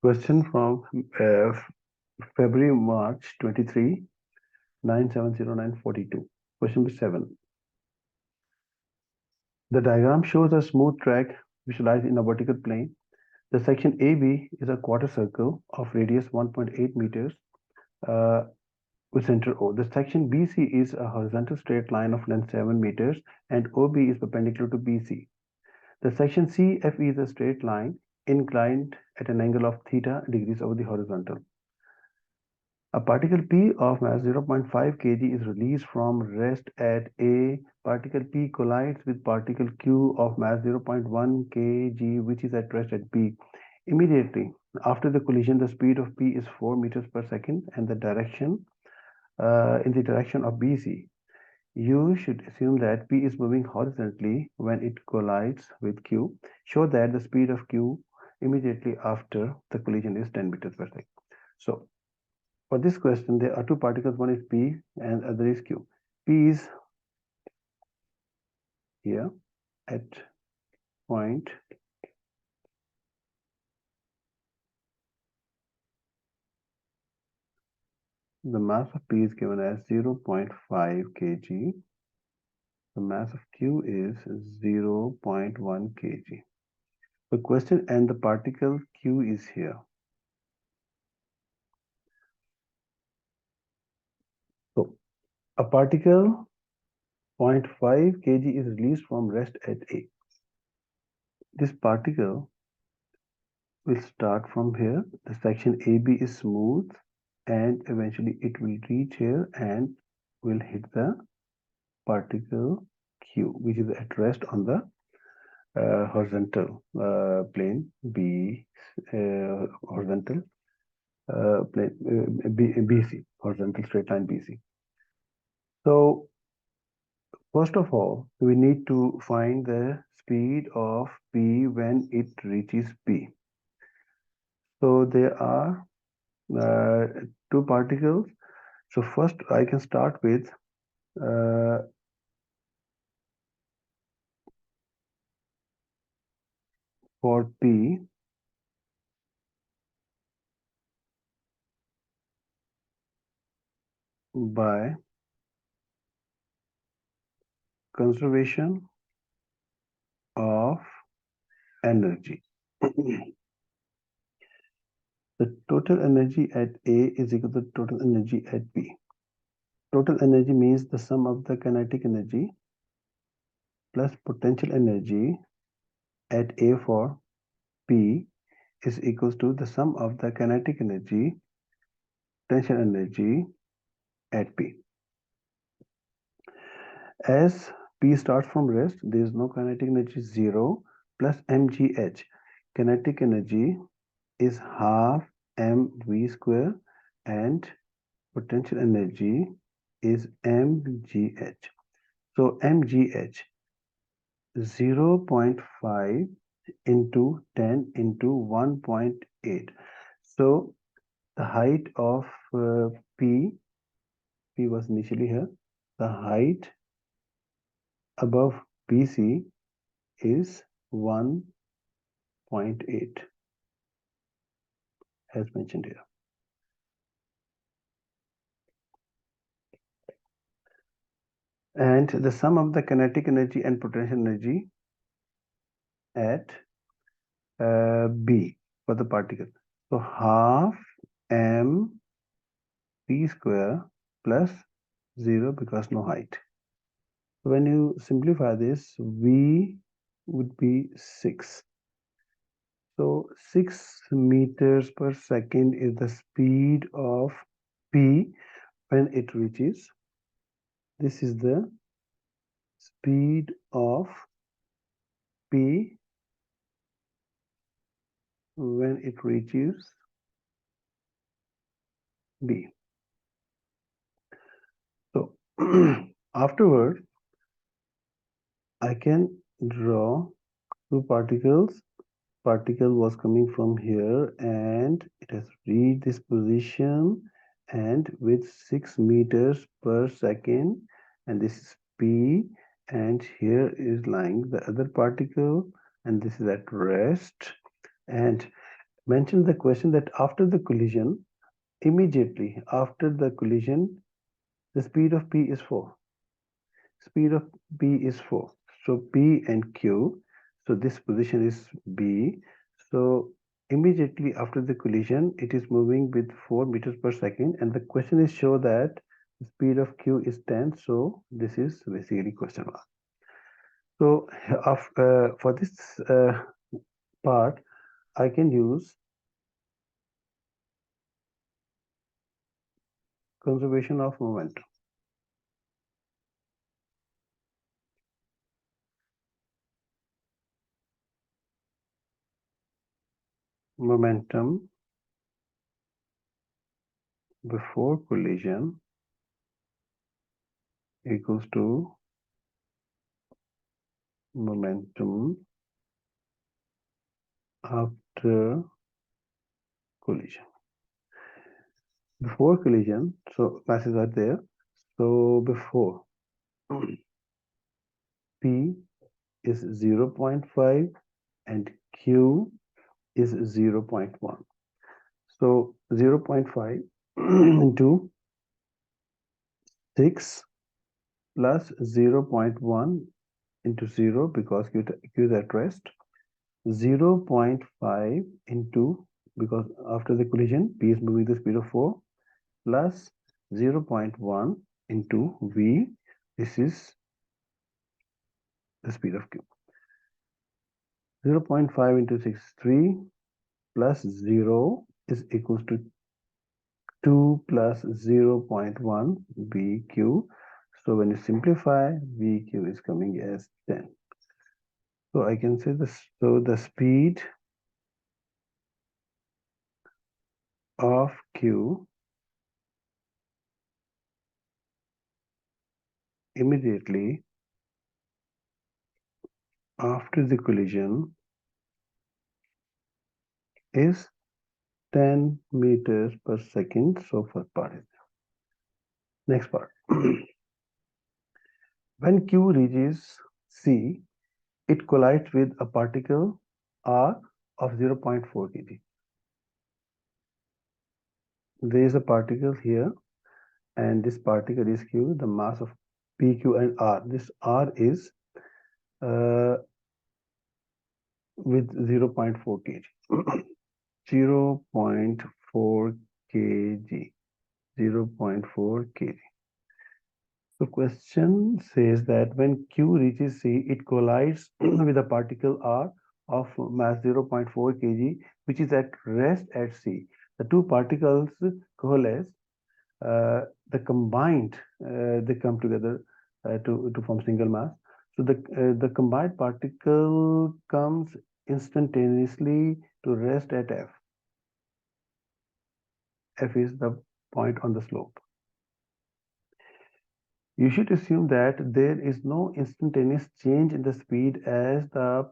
Question from February, March 23, 970942. Question number 7. The diagram shows a smooth track visualized in a vertical plane. The section AB is a quarter circle of radius 1.8 meters with center O. The section BC is a horizontal straight line of length 7 meters and OB is perpendicular to BC. The section CFE is a straight line inclined at an angle of theta degrees over the horizontal. A particle P of mass 0.5 kg is released from rest at A. Particle P collides with particle Q of mass 0.1 kg, which is at rest at B. Immediately after the collision, the speed of P is 4 meters per second and the direction in the direction of BC. You should assume that P is moving horizontally when it collides with Q. Show that the speed of Q immediately after the collision is 10 meters per second. So for this question, there are two particles. One is P and other is Q. P is here at point the mass of P is given as 0.5 kg. The mass of Q is 0.1 kg. The question and the particle Q is here. So a particle 0.5 kg is released from rest at A. This particle will start from here. The section AB is smooth and eventually it will reach here and will hit the particle Q, which is at rest on the horizontal plane B, horizontal plane BC, horizontal straight line BC. So first of all, we need to find the speed of P when it reaches P. So there are two particles. So first I can start with for P, by conservation of energy. The total energy at A is equal to total energy at B. Total energy means the sum of the kinetic energy plus potential energy at A for P is equals to the sum of the kinetic energy, potential energy at P. As P starts from rest, there is no kinetic energy, 0 plus mgh. Kinetic energy is half mv square and potential energy is mgh. So mgh 0.5 into 10 into 1.8. So the height of P was initially here. The height above BC is 1.8 as mentioned here. And the sum of the kinetic energy and potential energy at B for the particle. So half m p square plus 0 because no height. When you simplify this, V would be 6. So 6 meters per second is the speed of P when it reaches. This is the speed of P when it reaches B. So afterward, I can draw two particles. Particle was coming from here and it has reached this position and with 6 meters per second, and this is P, and here is lying the other particle and this is at rest, and mentions the question that after the collision, immediately after the collision, the speed of P is 4. Speed of P is 4. So P and Q, so this position is B. So immediately after the collision, it is moving with 4 meters per second, and the question is show that the speed of Q is 10. So this is basically question mark. So for this part, I can use conservation of momentum. Momentum before collision equals to momentum after collision. Before collision, so classes are there. So before P is 0.5 and Q is 0.1. So 0.5 into 6 plus 0.1 into 0 because Q is at rest. 0.5 into, because after the collision, P is moving the speed of 4, plus 0.1 into V. This is the speed of Q. 0.5 into 6 is 3, plus 0 is equals to 2 plus 0.1 VQ. So when you simplify, VQ is coming as 10. So I can say this. So the speed of Q immediately after the collision is 10 meters per second. So first part is there. Next part. When Q reaches C, it collides with a particle R of 0.4 kg. There is a particle here, and this particle is Q, the mass of P, Q, and R. This R is with 0.4 kg. 0.4 kg. 0.4 kg. So question says that when Q reaches C, it collides with a particle R of mass 0.4 kg, which is at rest at C. The two particles coalesce. The combined, they come together to form single mass. So the combined particle comes instantaneously to rest at F. F is the point on the slope. You should assume that there is no instantaneous change in the speed as the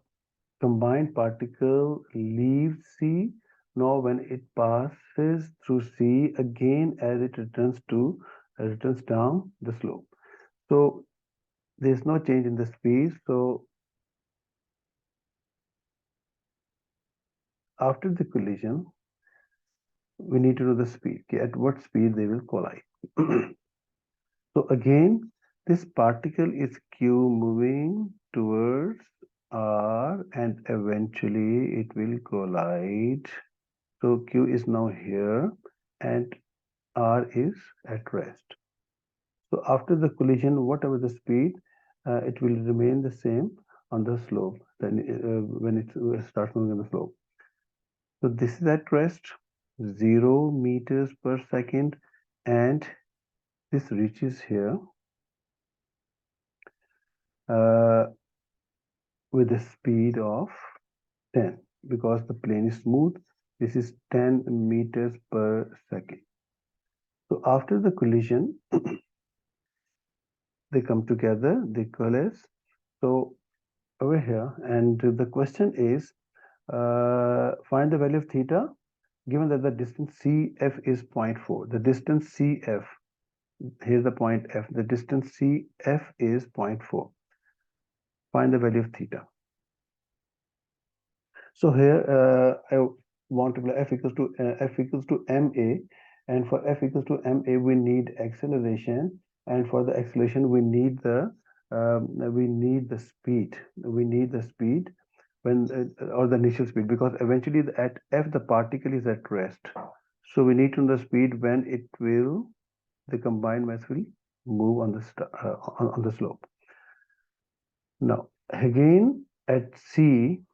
combined particle leaves C, nor when it passes through C again as it returns down the slope. So there is no change in the speed. So after the collision, we need to know the speed. Okay, at what speed they will collide. So again, this particle is Q moving towards R, and eventually it will collide. So Q is now here and R is at rest. So after the collision, whatever the speed, it will remain the same on the slope then when it starts moving on the slope. So this is at rest, 0 meters per second, and this reaches here with a speed of 10 because the plane is smooth. This is 10 meters per second. So after the collision, they come together, they coalesce. So over here, and the question is, find the value of theta given that the distance CF is 0.4. The distance CF, here's the point F, the distance CF is 0.4. Find the value of theta. So here want to apply f equals to ma, and for f equals to ma we need acceleration, and for the acceleration we need the speed. We need the speed when or the initial speed, because eventually at f the particle is at rest. So we need to know the speed when the combined mass will move on on the slope. Now again at C,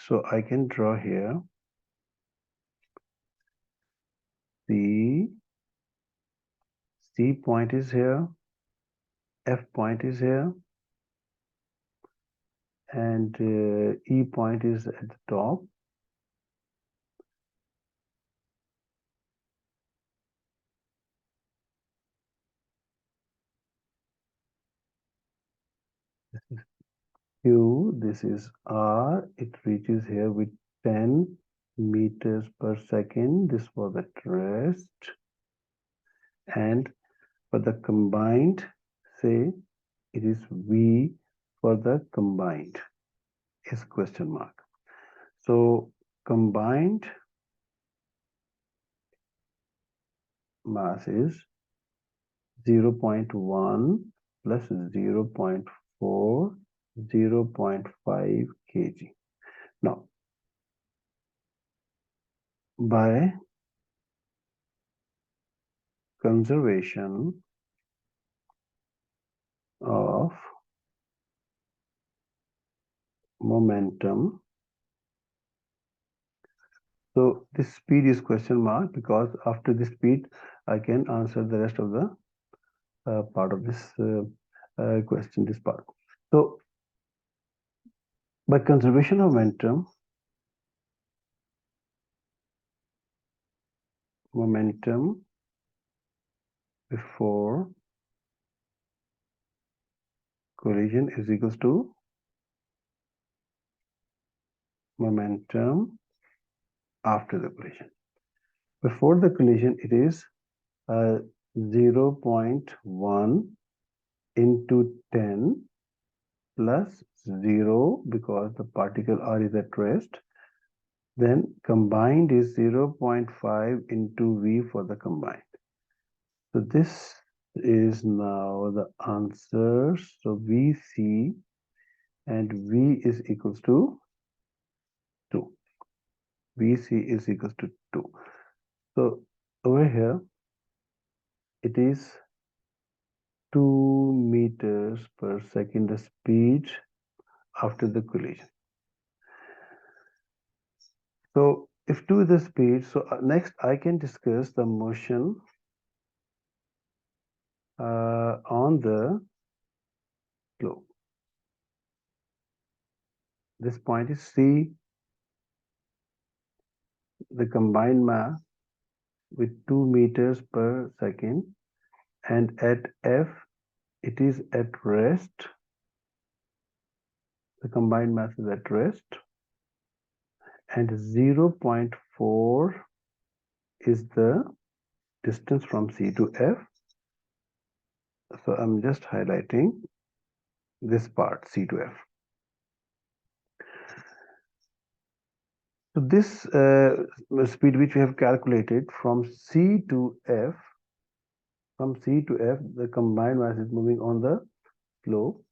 so I can draw here C point is here, F point is here, and E point is at the top. This is Q, this is R. It reaches here with 10 meters per second. This was at rest. And for the combined, say it is V for the combined is question mark. So combined mass is 0.1 plus 0.4, 0.5 kg. Now, by conservation of momentum, so this speed is question mark, because after this speed I can answer the rest of the part of this question, this part. So by conservation of momentum before collision is equals to momentum after the collision. Before the collision, it is 0.1 into 10 plus 0, because the particle R is at rest. Then combined is 0.5 into V for the combined. So this is now the answer. So VC and V is equals to 2. VC is equals to 2. So over here, it is 2 meters per second, the speed after the collision. So if 2 is the speed, so next I can discuss the motion on the slope. This point is C, the combined mass with 2 meters per second, and at F it is at rest. The combined mass is at rest, and 0.4 is the distance from C to F. So I'm just highlighting this part, C to F. So this speed which we have calculated from C to F, the combined mass is moving on the slope.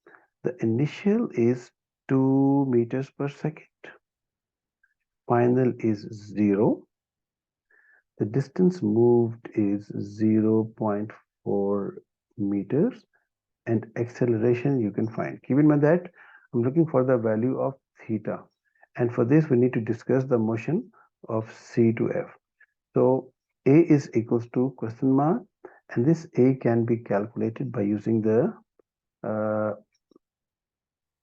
The initial is 2 meters per second. Final is 0. The distance moved is 0.4 meters, and acceleration you can find. Keep in mind that I'm looking for the value of theta, and for this we need to discuss the motion of C to F. So A is equals to question mark, and this A can be calculated by using the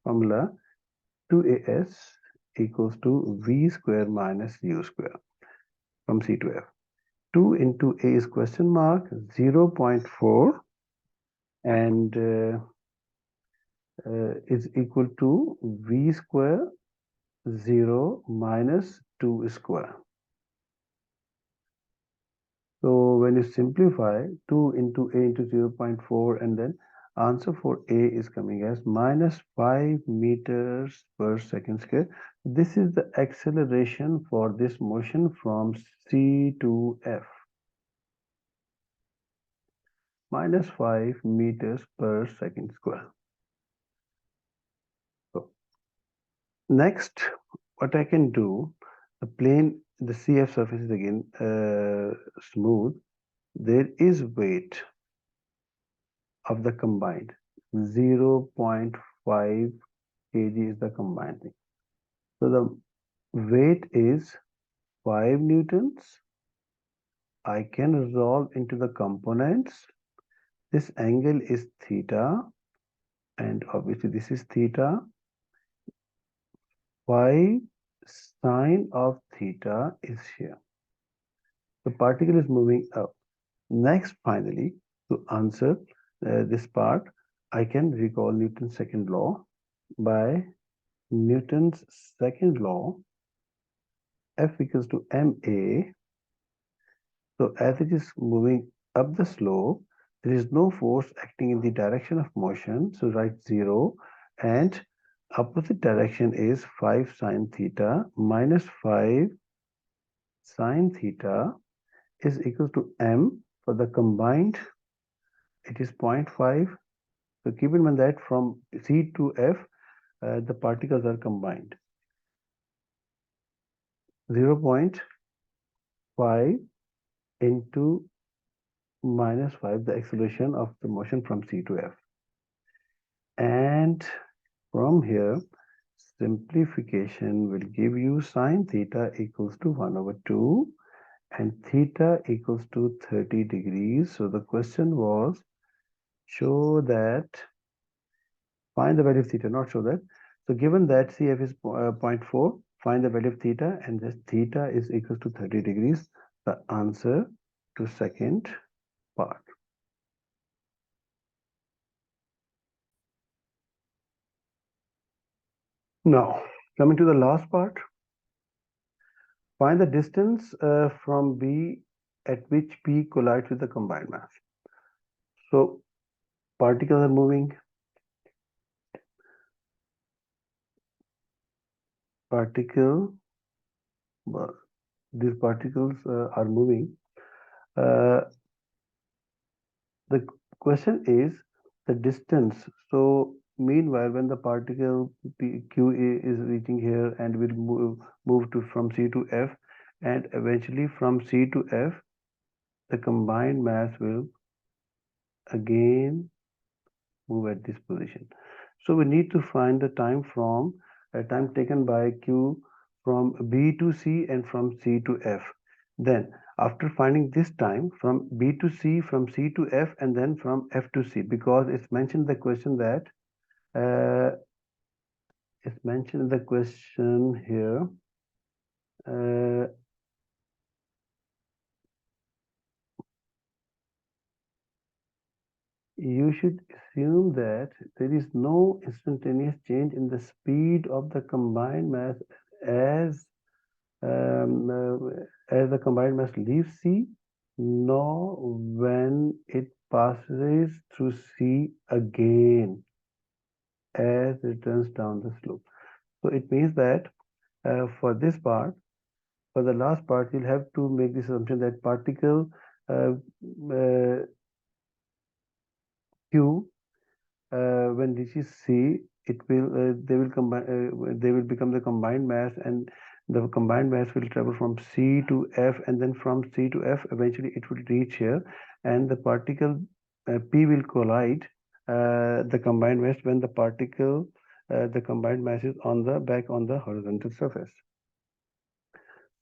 formula 2AS equals to V square minus U square from C to F. 2 into A is question mark 0.4 and is equal to V square 0 minus 2 square. So when you simplify 2 into A into 0.4, and then Answer for A is coming as minus 5 meters per second square. This is the acceleration for this motion from C to F. Minus 5 meters per second square. So next, what I can do, the plane, the CF surface is again smooth. There is weight of the combined 0.5 kg is the combined thing. So the weight is 5 newtons. I can resolve into the components. This angle is theta, and obviously this is theta. 5 sine of theta is here. The particle is moving up. Next, finally, to answer this part, I can recall Newton's second law. By Newton's second law, F equals to ma. So as it is moving up the slope, there is no force acting in the direction of motion. So write 0, and opposite direction is 5 sine theta minus 5 sine theta is equal to m. For the combined, it is 0.5. So keep in mind that from C to F, the particles are combined. 0.5 into minus 5, the acceleration of the motion from C to F. And from here, simplification will give you sine theta equals to 1 over 2 and theta equals to 30 degrees. So the question was, show that, find the value of theta, not show that. So given that CF is 0.4, find the value of theta, and this theta is equal to 30 degrees. The answer to second part. Now, coming to the last part, find the distance from B at which P collides with the combined mass. So, particles are moving. These particles are moving. The question is the distance. So, meanwhile, when the particle QA is reaching here and will move to from C to F, and eventually from C to F, the combined mass will again move at this position. So we need to find the time from time taken by Q from B to C and from C to F. Then after finding this time from B to C, from C to F, and then from F to C, because it's mentioned in the question that it's mentioned in the question here. You should assume that there is no instantaneous change in the speed of the combined mass as the combined mass leaves C, nor when it passes through C again as it turns down the slope. So it means that for this part, for the last part, you'll have to make this assumption that particle Q when reaches C, it will they will combine they will become the combined mass, and the combined mass will travel from C to F, and then from C to F eventually it will reach here, and the particle P will collide the combined mass when the particle the combined mass is on the back on the horizontal surface.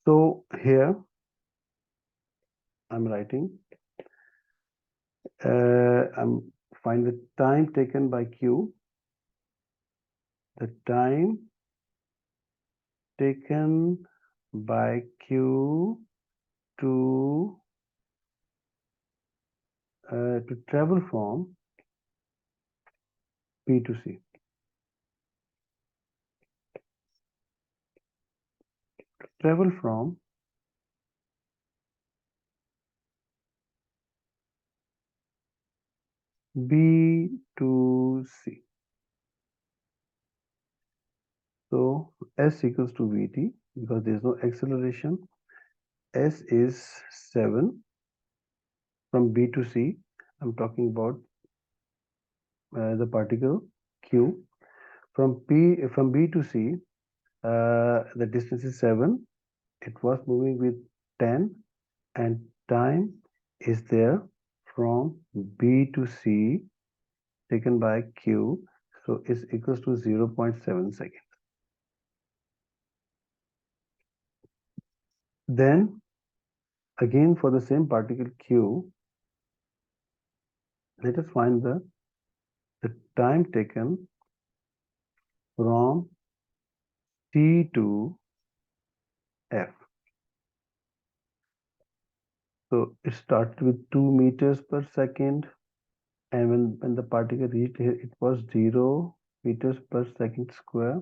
So here I'm writing I'm find the time taken by Q, the time taken by Q to travel from P to C. Travel from B to C. So S equals to Vt because there is no acceleration. S is 7 from B to C. I'm talking about the particle Q. From B to C, the distance is 7. It was moving with 10 and time is there from B to C taken by Q. So is equals to 0.7 seconds. Then again for the same particle Q, let us find the time taken from C to F. So it started with 2 meters per second, and when the particle reached here, it was 0 meters per second square,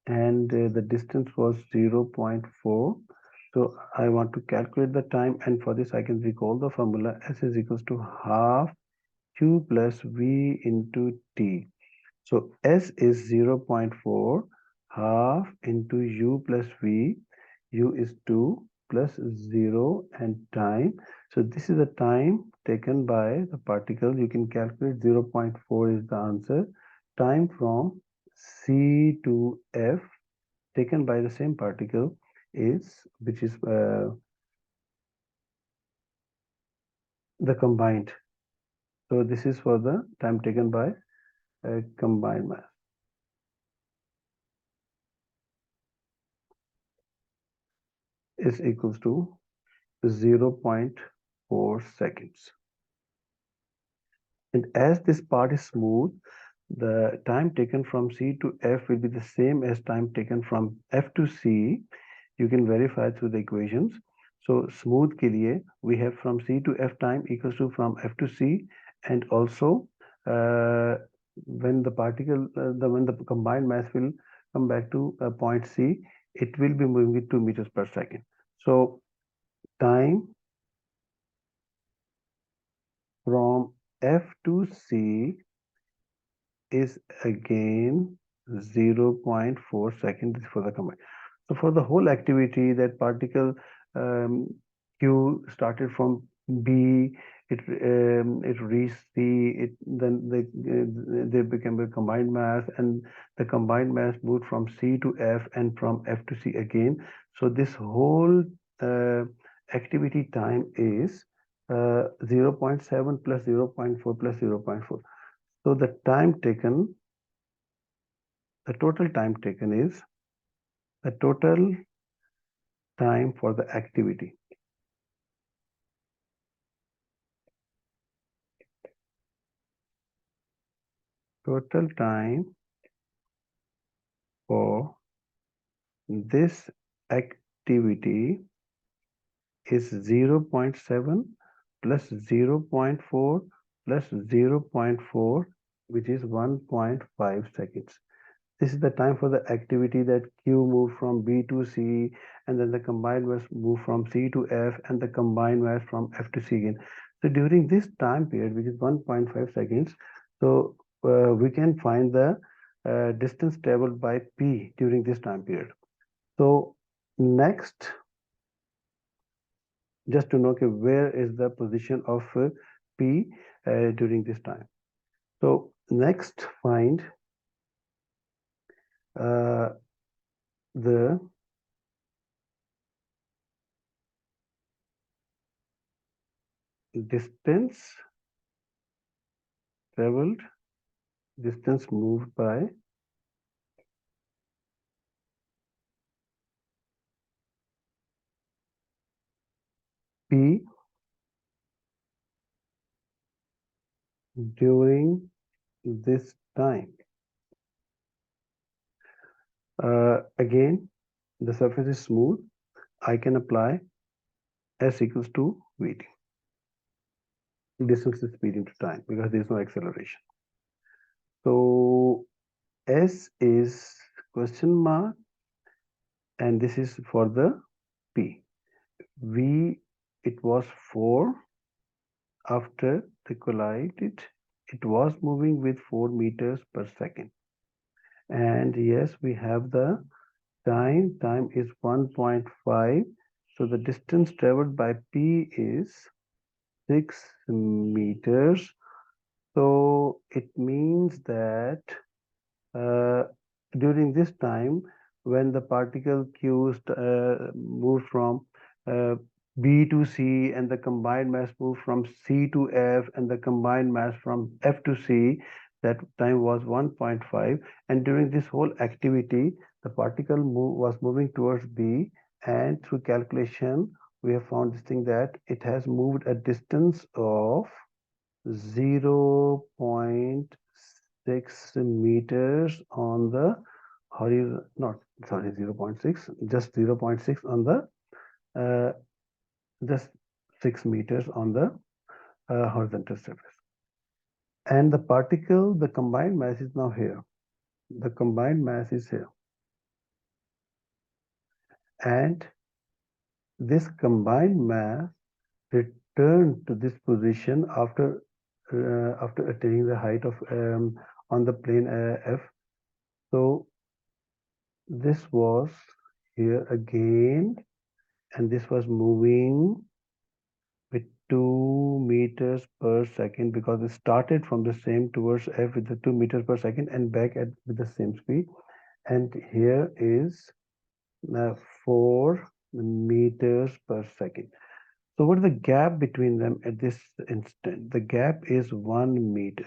and the distance was 0.4. So I want to calculate the time, and for this I can recall the formula. S is equals to half Q plus V into T. So S is 0.4 half into U plus V. U is 2 plus 0 and time. So this is the time taken by the particle. You can calculate 0.4 is the answer. Time from C to F taken by the same particle is, which is the combined. So this is for the time taken by combined mass. Is equals to 0.4 seconds. And as this part is smooth, the time taken from C to F will be the same as time taken from F to C. You can verify through the equations. So smooth ke liye, we have from C to F time equals to from F to C, and also when the particle, when the combined mass will come back to point C, it will be moving with 2 meters per second. So time from F to C is again 0.4 seconds for the combined. So for the whole activity, that particle Q started from B, it reached C, then they became a combined mass, and the combined mass moved from C to F and from F to C again. So this whole activity time is 0.7 plus 0.4 plus 0.4. So the time taken, the total time taken is the total time for the activity. Total time for this activity is 0.7 plus 0.4 plus 0.4, which is 1.5 seconds. This is the time for the activity that Q moved from B to C, and then the combined mass moved from C to F, and the combined mass from F to C again. So during this time period, which is 1.5 seconds, so we can find the distance traveled by P during this time period. So next, just to know okay, where is the position of P during this time. So next, find the distance traveled, distance moved by P during this time. Again, the surface is smooth. I can apply S equals to Vt. Distance is speed into time because there is no acceleration. So S is question mark, and this is for the P. V, it was 4 after they collided, It was moving with 4 meters per second. And yes, we have the time. Time is 1.5. So the distance traveled by P is 6 meters. So it means that uh, during this time, when the particle Q moved from uh, B to C and the combined mass moved from C to F and the combined mass from F to C, that time was 1.5. And during this whole activity, the particle was moving towards B, and through calculation, we have found this thing that it has moved a distance of 0.6 meters on the horizon, not sorry, 0.6, just 0.6 on the uh, just 6 meters on the horizontal surface. And the particle, the combined mass is now here. The combined mass is here. And this combined mass returned to this position after attaining the height of on the plane F. So this was here again, and this was moving with 2 meters per second because it started from the same towards F with the 2 meters per second and back at with the same speed. And here is 4 meters per second. So what is the gap between them at this instant? The gap is 1 meters.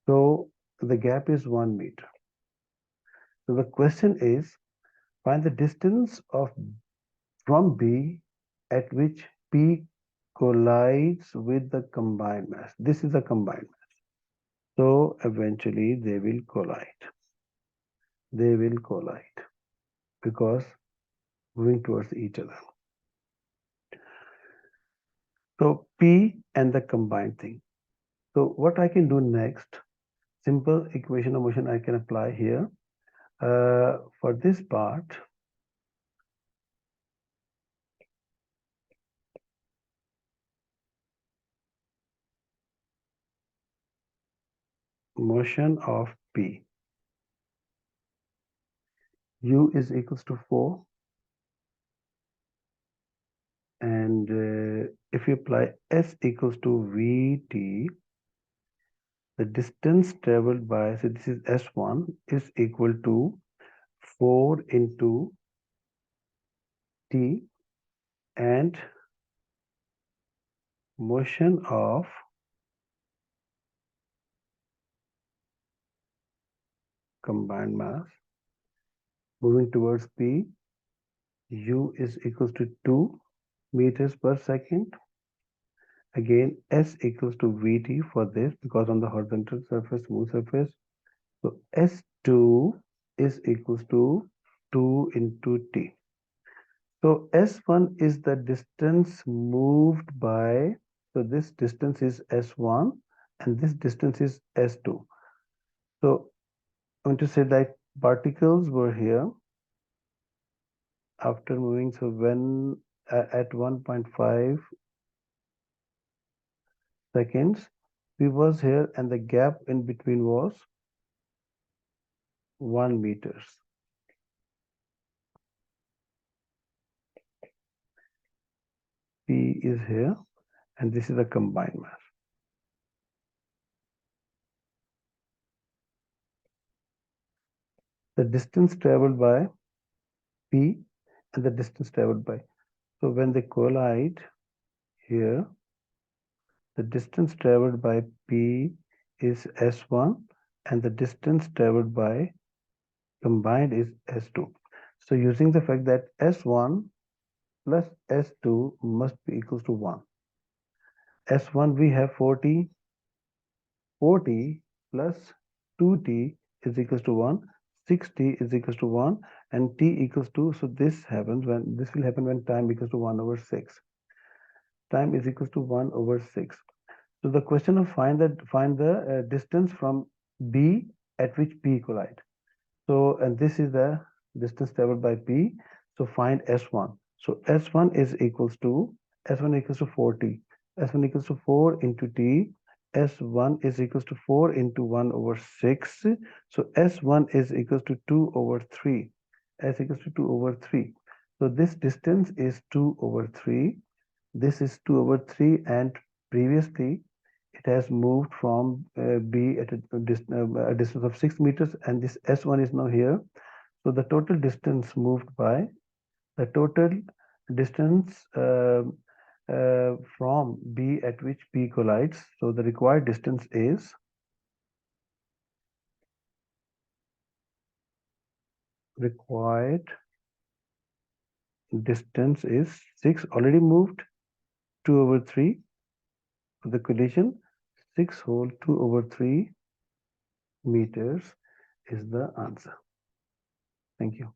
So the gap is 1 meter. So the question is, find the distance of from B at which P collides with the combined mass. This is the combined mass. So eventually they will collide. They will collide because moving towards each other. So P and the combined thing. So what I can do next, simple equation of motion I can apply here. For this part, motion of P. U is equals to 4. And if you apply S equals to Vt, the distance traveled by, so this is S1, is equal to 4 into T, and motion of combined mass moving towards P, U is equals to 2 meters per second. Again, S equals to Vt for this because on the horizontal surface, smooth surface. So S2 is equals to 2 into T. So S1 is the distance moved by, so this distance is S1 and this distance is S2. So I want to say that particles were here after moving. So when at 1.5 seconds, we was here and the gap in between was 1 meters. P is here and this is a combined mass. The distance traveled by P and the distance traveled by. So when they collide here, the distance traveled by P is S1 and the distance traveled by combined is S2. So using the fact that S1 plus S2 must be equals to 1. S1 we have 40, 40 plus 2t is equals to 1, 6t is equals to 1 and t equals to, so this happens when, this will happen when time equals to 1 over 6. Time is equals to 1 over 6. So the question of find the distance from B at which P collide. So and this is the distance traveled by P. So find S1. So S1 is equals to S1 equals to 40. S1 equals to 4 into T S1 is equals to 4 into 1 over 6. So S1 is equals to 2 over 3. S equals to 2 over 3. So this distance is 2 over 3. This is 2 over 3, and previously it has moved from B at a distance of 6 meters, and this S1 is now here. So the total distance moved by the total distance from B at which B collides. So the required distance is required distance is 6 already moved, 2 over 3 for the collision, 6 whole 2 over 3 meters is the answer. Thank you.